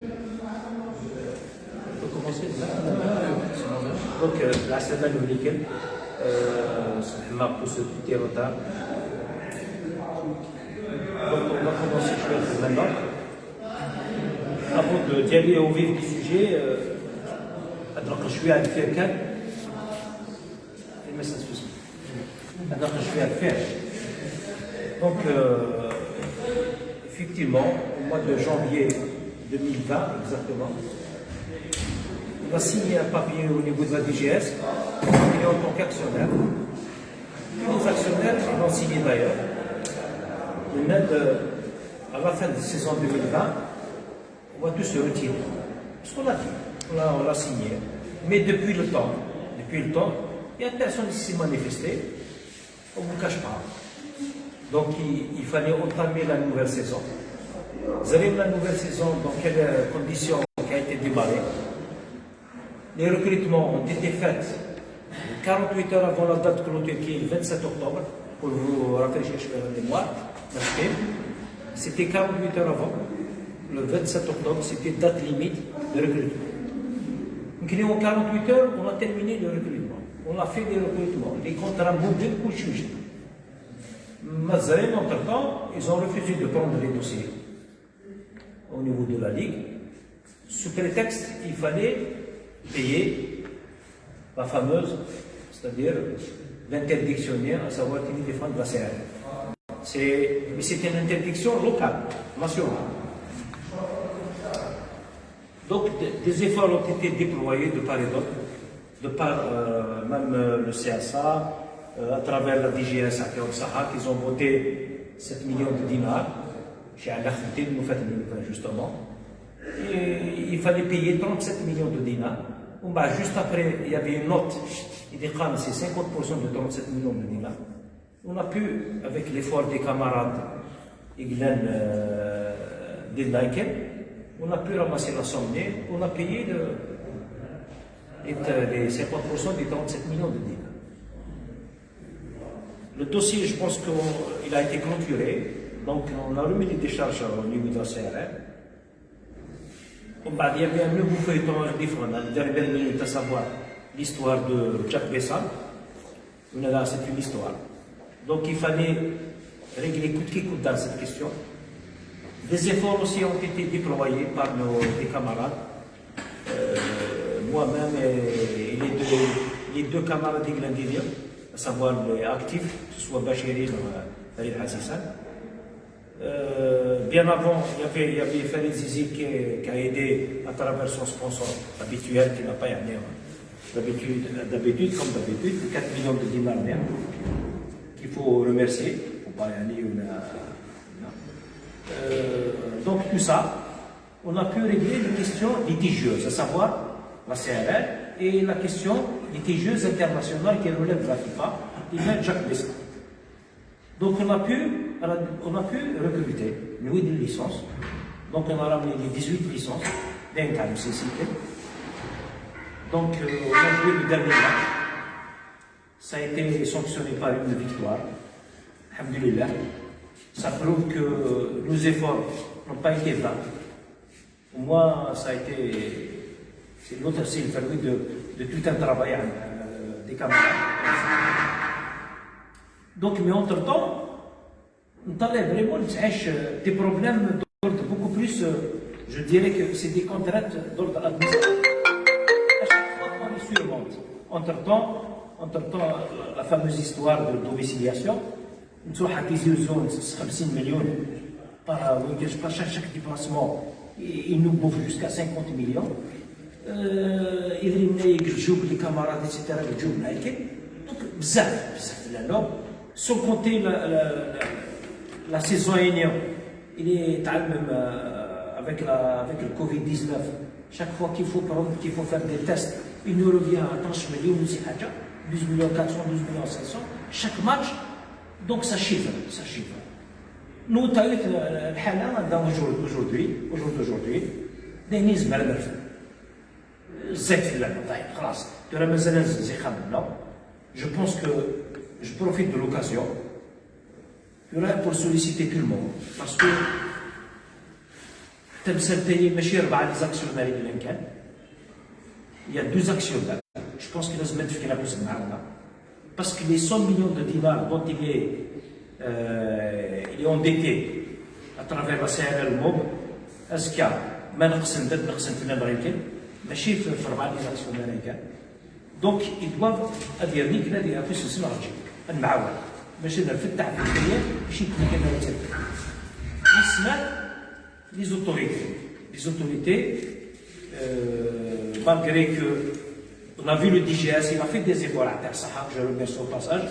On peut commencer donc la semaine au week-end, pour ce petit retard. Donc on va commencer maintenant. Avant d'y aller au vif du sujet, je suis à le faire quand je suis à le faire. Donc, effectivement, au mois de janvier 2020, exactement, on a signé un papier au niveau de la DGS, et en tant qu'actionnaire. Les actionnaires, ils l'ont signé d'ailleurs. À la fin de la saison 2020, on va tous se retirer. Ce qu'on a dit, on l'a signé. Mais depuis le temps, il n'y a personne qui s'est manifesté. On ne vous cache pas. Donc il fallait entamer la nouvelle saison. Vous avez la nouvelle saison, dans quelles conditions qui a été démarrée. Les recrutements ont été faits 48 heures avant la date de clôture qui est le 27 octobre, pour vous rafraîchir la mémoire. C'était 48 heures avant, le 27 octobre, c'était date limite de recrutement. Donc en 48 heures, on a terminé le recrutement. On a fait des recrutements, les contrats mobiles pour juger. Mazarine, entre-temps, ils ont refusé de prendre les dossiers au niveau de la Ligue, sous prétexte qu'il fallait payer la fameuse, c'est-à-dire l'interdictionnaire, à savoir qu'il défend la CR. Mais c'est une interdiction locale, nationale. Donc des efforts ont été déployés de part et d'autre, de par même le CSA, à travers la DGS à Kéosaha, qu'ils ont voté 7 millions de dinars, chez Al-Akhouté, nous faisons justement. Et il fallait payer 37 millions de dinars. Juste après, il y avait une note, il dit que c'est 50% de 37 millions de dinars. On a pu, avec l'effort des camarades, Iglen Dindaiken, on a pu ramasser la somme, on a payé les 50% des 37 millions de dinars. Le dossier, je pense qu'il a été clôturé, donc on a remis les décharges au niveau de la CRR. Il y avait un nouveau feuilleton différent, dans les dernières minutes, à savoir l'histoire de Jack Bessam. C'est une histoire. Donc il fallait régler coûte qui coûte dans cette question. Des efforts aussi ont été déployés par des camarades, moi-même et les deux camarades d'Iglandidia, à savoir les actifs, que ce soit Bachiri ou Farid Hassissan. Bien avant, il y avait Farid Zizi qui a aidé à travers son sponsor habituel, qui n'a pas aidé d'habitude, comme d'habitude, 4 millions de dinars même, qu'il faut remercier. Donc tout ça, on a pu régler les questions litigieuses, à savoir la CRR et la question litigieuse internationale qui relève de la FIFA, qui vient Jacques Bessam. Donc on a pu recruter les 8 licences. Donc on a ramené les 18 licences d'un cas de cécité. Donc on a joué le dernier match. Ça a été sanctionné par une victoire. Alhamdulillah. Ça prouve que nos efforts n'ont pas été vains. Pour moi, ça a été. C'est le fruit de tout un travail des camarades. Donc, mais entre-temps, on a vraiment des problèmes d'ordre beaucoup plus. Je dirais que c'est des contraintes d'ordre administratif. À chaque fois qu'on les surmonte. Entre-temps, la fameuse histoire de domiciliation. Nous avons 50 millions par chaque déplacement, il nous bouffe jusqu'à 50 millions. Il y a les camarades, etc. Donc, bzaf de la norme. Sans compter la saison énième, il est même avec le Covid-19. Chaque fois qu'il faut faire des tests, il nous revient à 30 millions, 12 millions 400, 12 millions 500. Chaque match. Donc ça chiffre. Nous, aujourd'hui, des je pense que je profite de l'occasion pour solliciter tout le monde. Parce que تمثل ماشي 4 زاكسيونير اللي كان. Il y a 2 actionnaires. Je pense qu'il لازم نتفكر في المعاونه. Parce que les 100 millions de dinars dont il est endetté à travers la CRL MOB, est-ce qu'il y a ما نقص ندير نقص في الامريكان ماشي في 4 زاكسيونير كان. دونك يدواب هذه هذيك اللي فيش السنه رجع المعاونه باش نفتح الدنيا باش يكون كما تفكر. يسمع les autorités, malgré que on a vu le DGS, il a fait des efforts à Ter Sahar, je le remercie au passage,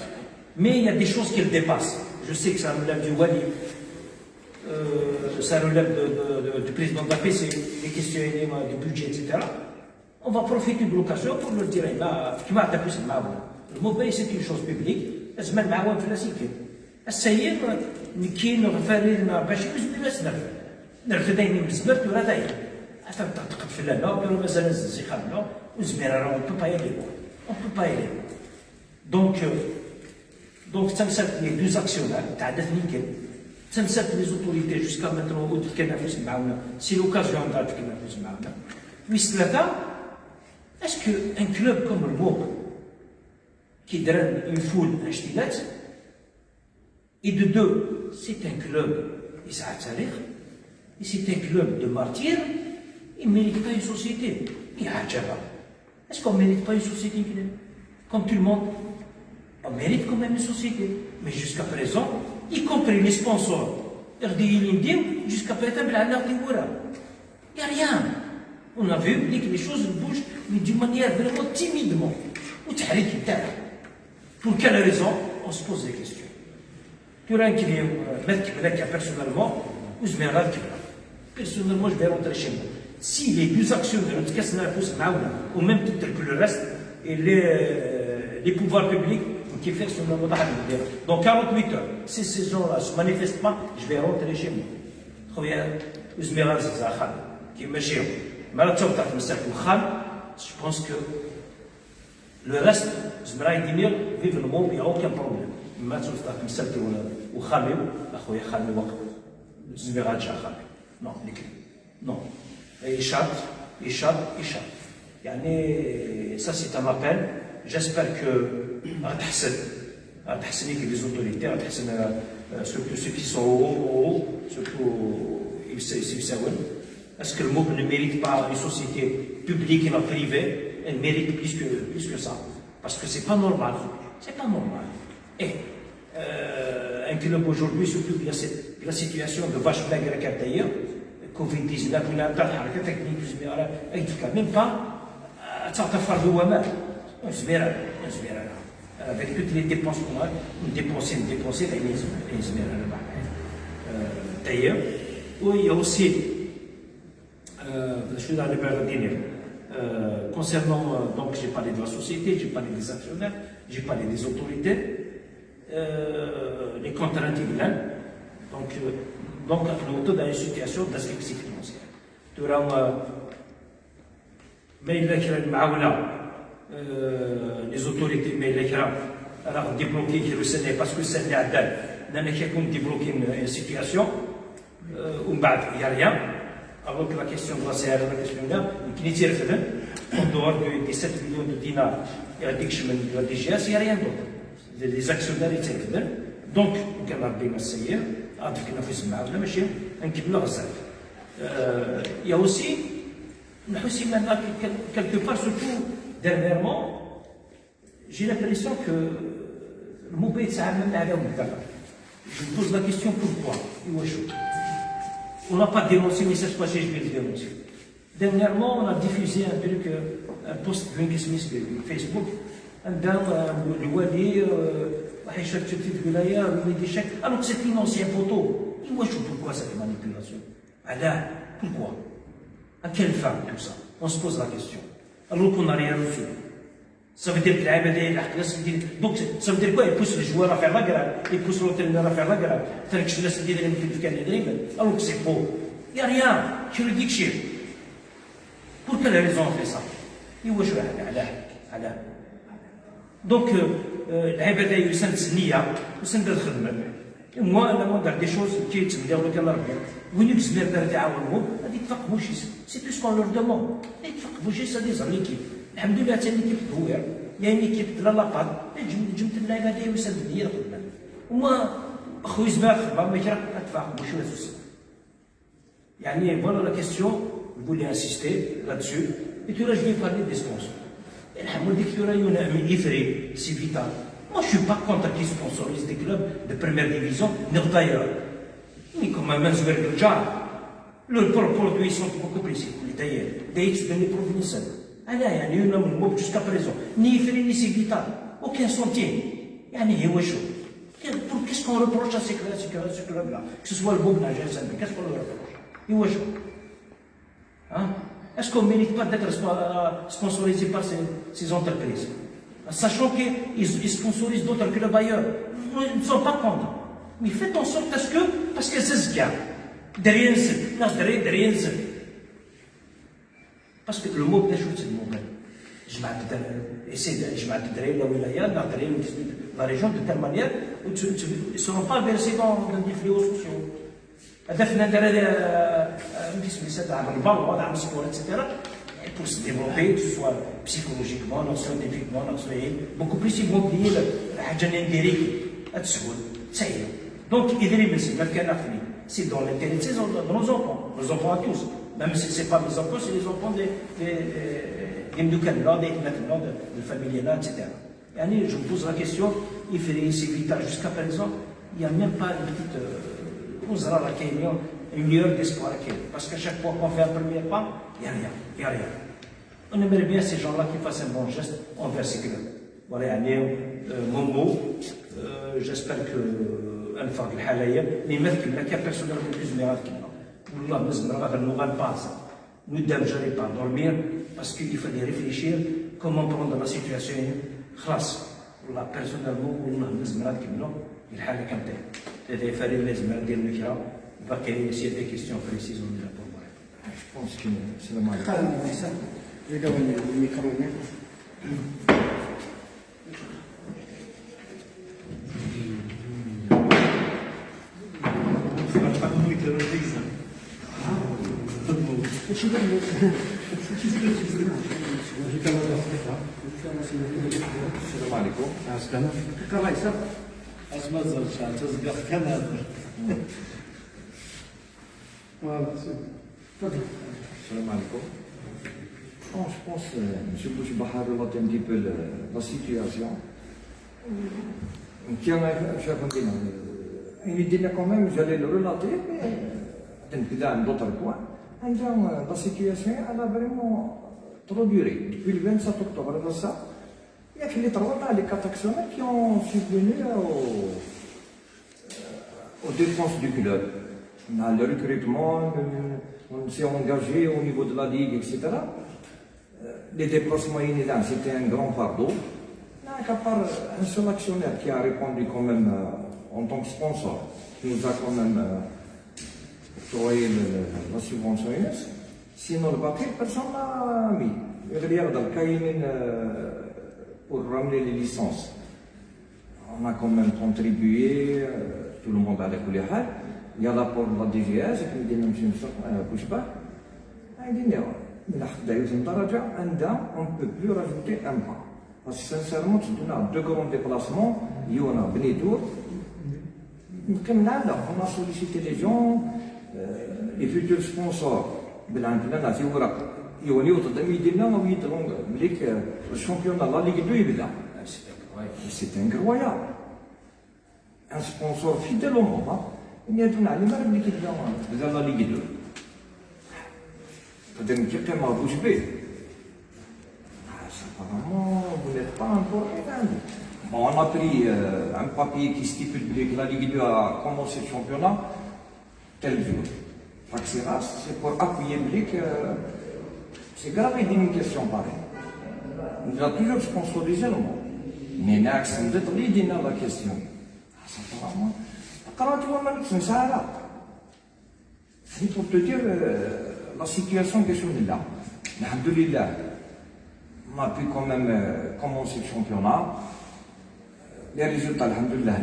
mais il y a des choses qui le dépassent. Je sais que ça relève du Wali, ça relève du président de la paix, c'est les questions du budget, etc. On va profiter de l'occasion pour leur dire, qui m'a attaqué ce matin. Le mobile, c'est une chose publique, c'est même matin في الأسيكين. السيد كي نغفرنا باش يوزن نرفد. نرفد دايما مزبرت ولا دايما. تقد في اللعنة وقالوا مازال نزل خاملة وزميرة راه on peut pas y aller. On peut pas y aller. Donc تمسكت les 2 actionnaires تعدت يمكن. تمسكت les autorités jusqu'à maintenant وتتكلفوا معانا. C'est l'occasion de تتكلفوا معانا. ويس 3 est-ce que un club comme le MOB qui draine une foule اشتيلات et de 2 c'est un club يسعى التاريخ et c'est un club de martyrs. Il ne mérite pas une société. Est-ce qu'on ne mérite pas une société comme tout le monde? On mérite quand même une société. Mais jusqu'à présent, y compris les sponsors, jusqu'à présent, il n'y a rien. On a vu que les choses bougent, mais d'une manière vraiment timidement. Pour quelle raison? On se pose des questions. Tu as un client, personnellement, personnellement, je vais rentrer chez moi. Si les 2 actionnaires ou même que le reste, et les pouvoirs publics qui font sur le mode dans 48 heures, si ces gens-là ne se manifestent pas, je vais rentrer chez moi. Je pense que le reste, vivre le monde, il n'y a aucun problème. Non, non. échappe. Ça c'est un appel. J'espère que les autorités, surtout ceux qui sont au haut, surtout est-ce que le MOB ne mérite pas une société publique et non privée? Elle mérite plus que ça. Parce que c'est pas normal. C'est pas normal. Et un club aujourd'hui, surtout la situation de vache maigre d'ailleurs, Covid-19, on a un حركة technique, même pas تعتفر دوامات. Avec toutes les dépenses qu'on a, dépenser, d'ailleurs, il y a aussi, je suis dans le concernant, donc j'ai parlé de la société, j'ai parlé des actionnaires, j'ai parlé des autorités, les contraintes humaines, donc on est dans une situation d'asphyxie financière. Mais les autorités, mais les gens, alors débloquer le Sénat parce que c'est l'Adal, n'a pas débloquer une situation, il n'y a rien. Alors que la question de la CR, la question là, qui n'est pas en dehors de 7 millions de dinars, il y a des chemins de la DGS, il n'y a rien d'autre. Les actionnaires, ils sont donc, on a bien essayé, avec la fusée de machine, un petit peu il y a aussi, quelque part, surtout dernièrement, j'ai l'impression que le MOB est je me pose la question pourquoi. On n'a pas dénoncé, mais cette fois-ci, je vais le dénoncer. Dernièrement, on a diffusé un truc, un post de Smith sur Facebook, le Wadi, alors que c'est une ancienne photo. Pourquoi cette manipulation? Pourquoi? À quelle fin tout ça? On se pose la question. Alors qu'on n'a rien reçu. Ça veut dire que la donc ça veut dire quoi? Il pousse les joueurs à faire la grève, il pousse l'entraîneur à faire la grève. Alors que c'est faux. Il n'y a rien. Je le dis que c'est. Pour quelle raison on fait ça? Donc, العبادة يسند النية وسند الخدمة. moi انا ما ندير دي شوز كي تمداو كان ربي وين يكزمير دار تعاونهم غادي يتفقهوا شي سي تو سكون لور دوموند يتفقهوا شي سا دي زون ليكيب الحمد لله حتى ليكيب دوير يعني ليكيب لا لاباد جمت اللعيبه هذه وسد ليا الخدمه وما خويا زباف ما كيرا اتفاقوا شويه سوسي يعني فوالا لا كيستيون نقول انسيستي là-dessus et tu je vais parler des sponsors الحمد لله ديك يونا من إفري سي فيتال moi je suis pas contre qui sponsorise des clubs de première division ni d'ailleurs ni comme un Mansberg الجار le produit ils sont beaucoup plus d'ailleurs des X de provincial انا يعني يونا من موب jusqu'à présent ni إفري ni سي فيتال aucun centime يعني هو شو qu'est-ce qu'on reproche à ces clubs là que ce soit le Bob Nagel qu'est-ce qu'on leur reproche هو شو hein est-ce qu'on ne mérite pas d'être sponsorisé par ces entreprises sachant qu'ils sponsorisent d'autres clubs ailleurs ils ne sont pas contre mais faites en sorte parce que c'est ce qu'il y a derrière parce que le mot de c'est le mot جماعة الدراري لا ولايات لا الدراري من لا ريجون دو تال مانيير ils ne seront pas versés dans des fléaux sociaux هدفنا الدراري كيسمي تاع البال وضع السبور اتسيتيرا pour se développer, que ce soit psychologiquement, non scientifiquement, non beaucoup plus ils vont plier الحاجة اللي نديري تسهل سهلة donc يدري بس ما كان أخلي c'est dans l'intérêt de nos enfants à tous même si c'est pas mes enfants c'est les enfants des مدوكان des maintenant de familles là etc. يعني je me pose la question il fait c'est vital jusqu'à présent il n'y a même pas une petite وزراء كاينين une lueur d'espoir parce qu'à chaque fois qu'on fait un premier pas il y a rien on aimerait bien ces gens là qui fassent un bon geste envers ces clubs voilà يعني mon mot j'espère que الفرق الحاليه اللي يمثل لك بيرسونيل بلوز ميرات كيما والله نزمر غادي نوغال باس nous devons jamais pas dormir parce qu'il fallait réfléchir comment prendre la situation خلاص والله personnellement والله نزمر كيما الحاله كامله هذا فريق لازم ندير نكره باقي s'il y a des questions précises on est là pour moi je pense que c'est le mal السلام عليكم. السلام عليكم. Je pense que M. Bouchbahar relate un petit peu la situation. Qui en a fait une idée quand même, j'allais le relater, mais d'autres points. La situation elle a vraiment trop duré. Depuis le 27 octobre, il y a que les travaux, les 4 actionnaires qui ont subvenu aux dépenses du club. Le recrutement, on s'est engagé au niveau de la ligue, etc. Les déplacements inélans, c'était un grand fardeau. À part un seul actionnaire qui a répondu quand même en tant que sponsor, qui nous a quand même octroyé la subvention US. Sinon, le papier, personne n'a mis. Regarde, le Caïmin pour ramener les licences. On a quand même contribué, tout le monde a les couleurs. Il y a l'apport de la DGS, qui dit même si on ne bouge pas. Il dit non. On ne peut plus rajouter un pas. Parce que sincèrement, tu donnes deux grands déplacements, il y en a Benitour. On a sollicité les gens, les futurs sponsors. Il y a le championnat de la Ligue 2. C'est incroyable. Un sponsor fidèle au moment. Il y a une équipe de la Ligue 2. Quelqu'un m'a bouche bée. Apparemment, vous n'êtes pas encore éteint. Bon, on a pris un papier qui stipule que la Ligue 2 a commencé le championnat tel jour. C'est pour appuyer que c'est grave et une question pareille. On a toujours sponsorisé le monde. Mais Nax, on a dit la question. Apparemment, quand tu vois mal, c'est ça là. C'est pour te dire la situation que je suis là. Alhamdoulilah, on a pu quand même commencer le championnat. Les résultats, alhamdoulilah,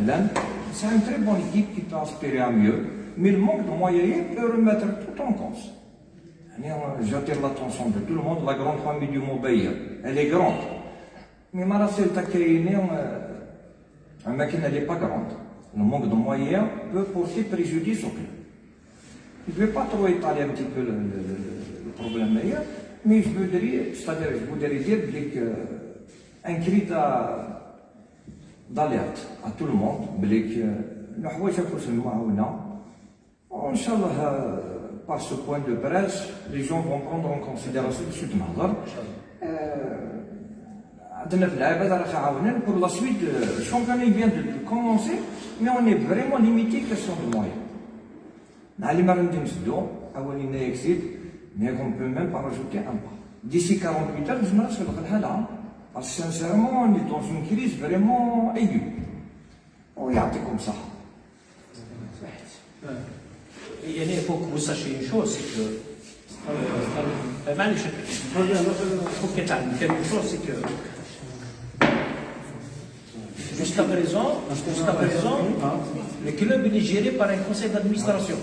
c'est une très bonne équipe qui peut aspirer à mieux, mais le manque de moyens peut remettre tout en cause. J'attire l'attention de tout le monde, la grande famille du Moubaïa, elle est grande. Mais Maracel Takaïne, un mec qui n'est pas grande. Le manque de moyens peut porter préjudice au club. Je ne vais pas trop étaler un petit peu le problème d'ailleurs, mais je voudrais dire qu'un cri d'alerte à tout le monde, que Inch'Allah, par ce point de presse, les gens vont prendre en considération ce Nazar. Pour la suite, le championnat vient de commencer, mais on est vraiment limité question de moyens. Mais on ne peut même pas rajouter un pas. D'ici 48 heures, je me suis parce que sincèrement, on est dans une crise vraiment aiguë. On y a été comme ça. Il faut que vous sachiez une chose, c'est que jusqu'à présent, le club il est géré par un conseil d'administration.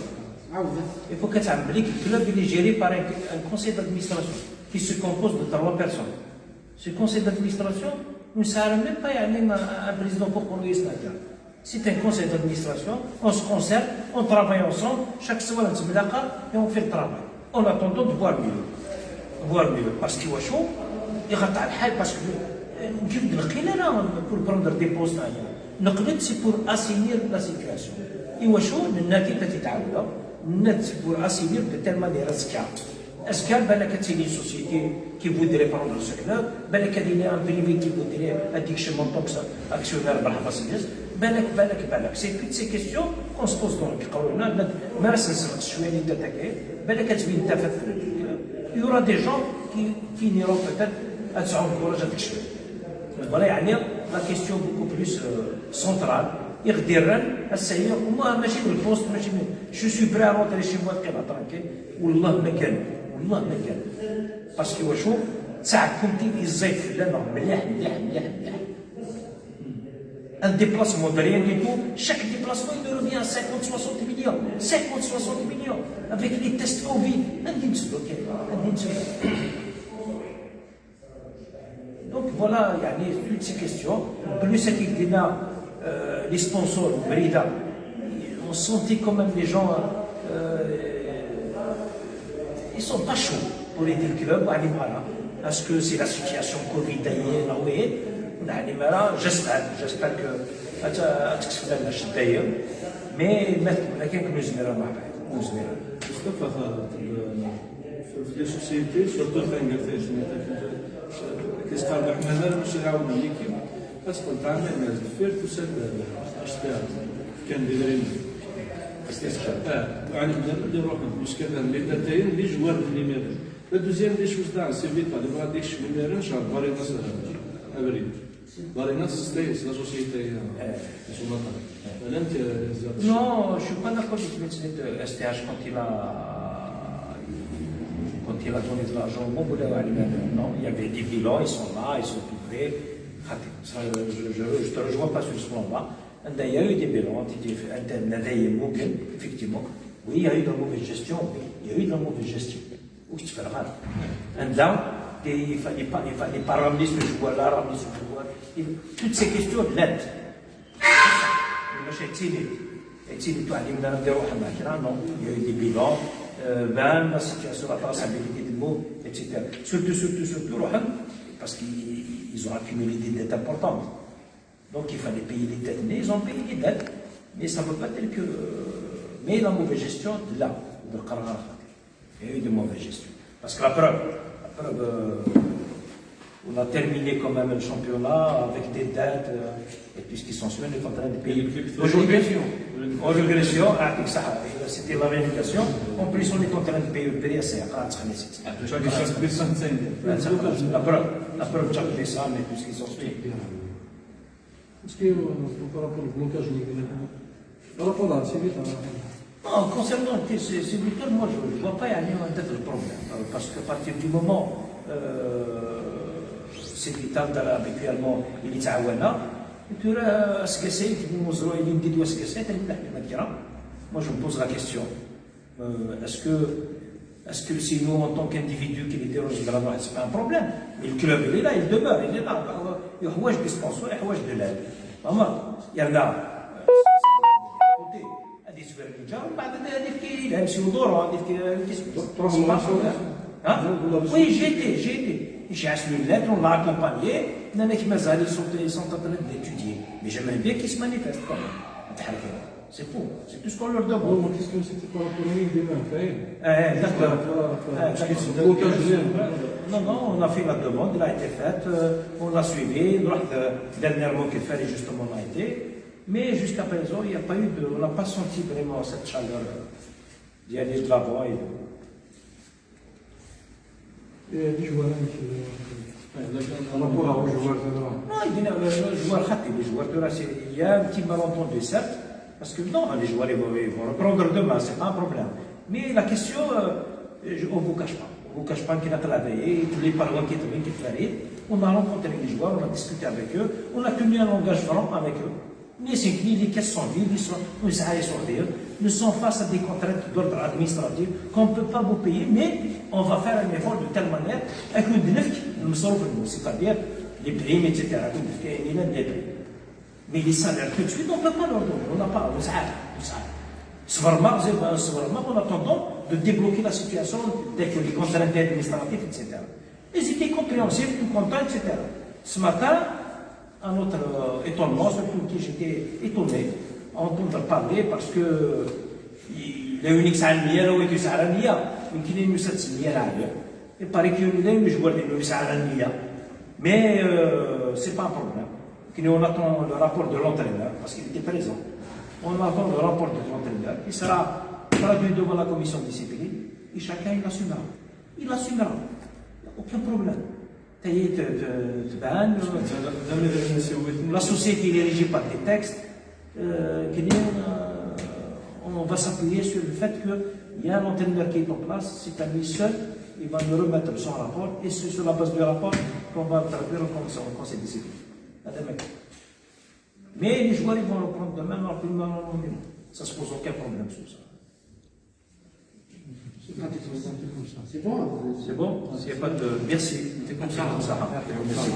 Il faut que tu saches que le club il est géré par un conseil d'administration qui se compose de 3 personnes. Ce conseil d'administration ne sert même pas à un président pour qu'on lui ait. C'est un conseil d'administration, on se concerte, on travaille ensemble, chaque semaine on se met d'accord et on fait le travail. En attendant de voir mieux. Voir mieux. Parce qu'il y a chaud, il y a parce que pour prendre des postes ailleurs. C'est pour assainir la situation. Il y a chaud, c'est pour assainir de telle manière est-ce qu'il y a une société qui voudrait prendre ce club, il y a un privé qui voudrait dire que je monte actionnaire c'est toutes ces questions qu'on se pose donc. Il y aura des gens qui finiront peut-être à se encourager à chose. Voilà, la question beaucoup plus centrale. Je suis prêt à rentrer chez moi tranquille. Wallah ma كان والله ما كان باسكو واش هو ساعه كنتي يزيد فلان مليح مليح مليح مليح un déplacement de rien du tout, chaque déplacement il revient à 50-60 millions. 50-60 millions. Avec les tests Covid. Donc voilà, il y a toutes ces questions. Plus les sponsors, Brida, on sentait quand même les gens, ils ne sont pas chauds pour aider le club. Parce que c'est la situation Covid d'ailleurs. J'espère que تكسب لنا الشداير مي ما كان كنزميرها مع بعض مزميرها في لي سوسيتي سورتو فين قلت كيسقال احنا باش نعاونوا ليكيب باسكو تاع الناس فير تسد اشتاق كان دايرين يعني بدي نروح المشكل اللي تاين اللي جوار اللي ميرن لا دوزيام لي شوز تاع سي فيتا اللي بغا ديك من ميرن شهر باري ناس ابريد Barina States, la société Non, je ne suis pas d'accord avec le STH quand il a donné de l'argent. Non, il y avait des bilans, ils sont là, ils sont tout prêts. Je ne te rejoins pas sur ce point-là. Il y a eu des bilans, effectivement. Oui, il y a eu de la mauvaise gestion, oui, il y a eu de la mauvaise gestion. Où tu fais le râle. Il ne fallait pas ramener ce joueur-là, ramener ce joueur. Toutes ces questions de l'aide. Non, il y a eu des bilans, même la situation, la traçabilité des mots, etc. Surtout, parce qu'ils ont accumulé des dettes importantes. Donc il fallait payer les dettes. Mais ils ont payé les dettes. Mais ça ne veut pas dire que. Mais la mauvaise gestion, là, il y a eu de mauvaise gestion. Parce que la preuve, on a terminé quand même le championnat avec des dettes et tout ce qui s'ensuit, on est en train de payer. En régression, c'était la rééducation. En plus, on est en train de payer le prix assez la preuve, tu as fait ça, mais tout ce qui s'ensuit. Est-ce que par rapport au blocage, par rapport à non, concernant ces buteurs, moi je ne vois pas y aller en tête le problème. Parce qu'à partir du moment c'est vital habituellement il est à Moi, je me pose la question. Est-ce que si nous, en tant qu'individu qui les dérange vraiment, c'est pas un problème? Mais le club, il est là, il demeure, il est là. Il y a des sponsors, il y a de l'aide. Maman, il y en a. des superviseurs, il y a des oui, j'ai été. J'ai acheté une lettre, on l'a accompagné. Ils sont en train d'étudier. Mais j'aimerais bien qu'ils se manifestent quand même. C'est tout. C'est tout ce qu'on leur demande. Ma question c'était par rapport à demain. Non, on a fait la demande, elle a été faite, on l'a suivi. Dernièrement, qu'il fallait justement, on a été. Mais jusqu'à présent, il n'y a pas eu on n'a pas senti vraiment cette chaleur d'y aller de l'avant. دي جوانا انا بقولها هو جوار Non, les joueurs, il y a un petit malentendu, certes, parce que non, les joueurs ils vont reprendre demain, c'est pas un problème. Mais la question, on ne vous cache pas. On ne vous cache pas qu'il a travaillé, tous les parents qui étaient on a rencontré les joueurs, on a discuté avec eux, on a tenu un langage franc avec eux. Mais c'est que les caisses sont vides, nous sommes face à des contraintes d'ordre administratif qu'on ne peut pas vous payer, mais on va faire un effort de telle manière avec le DNF, c'est-à-dire les primes, etc. Mais les salaires tout de suite, on ne peut pas leur donner, on n'a pas, on en attendant de débloquer la situation dès que les contraintes administratives, etc. Ils étaient compréhensifs, tout contents, etc. Ce matin, à notre étonnement, surtout qui j'étais étonné à entendre parler parce que il y a une exalmia ou une exalmia, mais qui n'est pas cette là. Il paraît qu'il y a une joueur de l'exalmia, mais c'est pas un problème. On attend le rapport de l'entraîneur parce qu'il était présent. On attend le rapport de l'entraîneur qui sera traduit devant la commission de discipline et chacun il assumera. Il assumera. Il n'y a aucun problème. La société est dirigée par des textes. On va s'appuyer sur le fait qu'il y a un entraîneur qui est en place, c'est à lui seul, il va nous remettre son rapport, et c'est sur la base du rapport qu'on va traduire au conseil de discipline. Mais les joueurs ils vont le prendre demain, ça ne se pose aucun problème sur ça. C'est bon. C'est bon? S'il n'y a pas de. Merci. C'est comme ça. Merci.